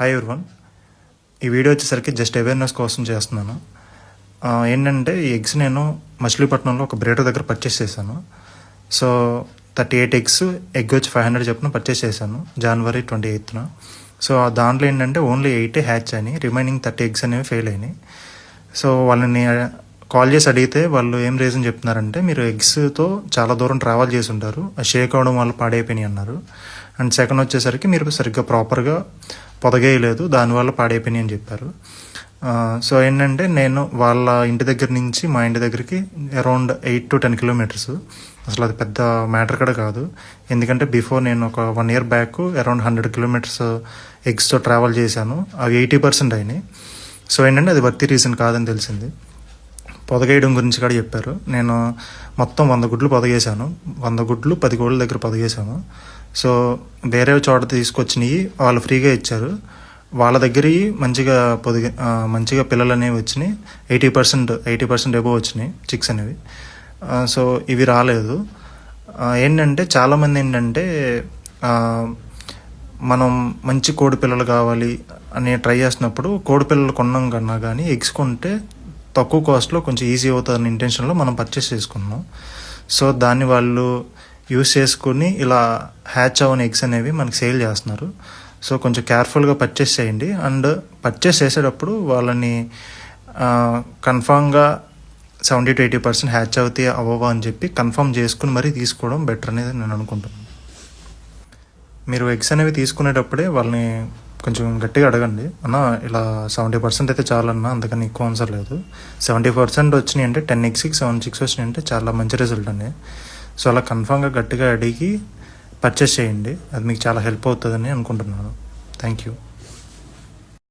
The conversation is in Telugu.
Hi everyone. ఈ వీడియో వచ్చేసరికి జస్ట్ అవేర్నెస్ కోసం చేస్తున్నాను. ఏంటంటే ఈ ఎగ్స్ నేను మచిలీపట్నంలో ఒక బ్రేడర్ దగ్గర పర్చేస్ చేశాను. సో 38 ఎగ్స్, ఎగ్ వచ్చి 500 చొప్పున పర్చేస్ చేశాను January 28th. సో దాంట్లో ఏంటంటే ఓన్లీ 8 హ్యాచ్ అని, రిమైనింగ్ 30 ఎగ్స్ అనేవి ఫెయిల్ అయినాయి. సో వాళ్ళని కాల్ చేసి అడిగితే వాళ్ళు ఏం రీజన్ చెప్తున్నారంటే, మీరు ఎగ్స్తో చాలా దూరం ట్రావెల్ చేసి ఉంటారు, ఆ షేక్ అవడం వల్ల పాడైపోయినాయి అన్నారు. అండ్ సెకండ్ వచ్చేసరికి మీరు సరిగ్గా ప్రాపర్గా పొదగేయలేదు, దానివల్ల పాడైపోయినాయి అని చెప్పారు. సో ఏంటంటే నేను వాళ్ళ ఇంటి దగ్గర నుంచి మా ఇంటి దగ్గరికి అరౌండ్ 8 to 10 కిలోమీటర్స్. అసలు అది పెద్ద మ్యాటర్ కూడా కాదు, ఎందుకంటే బిఫోర్ నేను ఒక 1 year బ్యాక్ అరౌండ్ 100 కిలోమీటర్స్ ఎగ్స్తో ట్రావెల్ చేశాను. అవి 80% అయినాయి. సో ఏంటంటే అది వర్తి రీజన్ కాదని తెలిసింది. పొదగేయడం గురించి కూడా చెప్పారు. నేను మొత్తం 100 గుడ్లు పొదగేశాను. 100 గుడ్లు 10 కోళ్ళ దగ్గర పొదగేశాము. సో వేరే చోట తీసుకొచ్చినవి వాళ్ళు ఫ్రీగా ఇచ్చారు. వాళ్ళ దగ్గర మంచిగా పిల్లలు అనేవి వచ్చినాయి. 80% ఎబో వచ్చినాయి చిక్స్ అనేవి. సో ఇవి రాలేదు. ఏంటంటే చాలామంది ఏంటంటే మనం మంచి కోడి పిల్లలు కావాలి అని ట్రై చేసినప్పుడు కోడి పిల్లలు కొన్నాం కన్నా కానీ ఎగ్స్ కొంటే తక్కువ కాస్ట్లో కొంచెం ఈజీ అవుతుందని ఇంటెన్షన్లో మనం పర్చేస్ చేసుకున్నాం. సో దాన్ని వాళ్ళు యూస్ చేసుకుని ఇలా హ్యాచ్ అవని ఎగ్స్ అనేవి మనకి సేల్ చేస్తున్నారు. సో కొంచెం కేర్ఫుల్గా పర్చేస్ చేయండి. అండ్ పర్చేస్ చేసేటప్పుడు వాళ్ళని కన్ఫామ్గా 70 to 80% హ్యాచ్ అవుతాయి అవ్వవా అని చెప్పి కన్ఫర్మ్ చేసుకుని మరీ తీసుకోవడం బెటర్ అనేది నేను అనుకుంటున్నాను. మీరు ఎగ్స్ అనేవి తీసుకునేటప్పుడే వాళ్ళని కొంచెం గట్టిగా అడగండి, అన్న ఇలా 70% అయితే చాలన్నా, అందుకని ఎక్కువ ఆన్సర్ లేదు. 70% వచ్చినాయి అంటే 10 ఎగ్స్కి 7 చిక్స్ వచ్చినాయి అంటే చాలా మంచి రిజల్ట్ అండి. సో అలా కన్ఫామ్గా గట్టిగా అడిగి పర్చేస్ చేయండి, అది మీకు చాలా హెల్ప్ అవుతుందని అనుకుంటున్నాను. Thank you.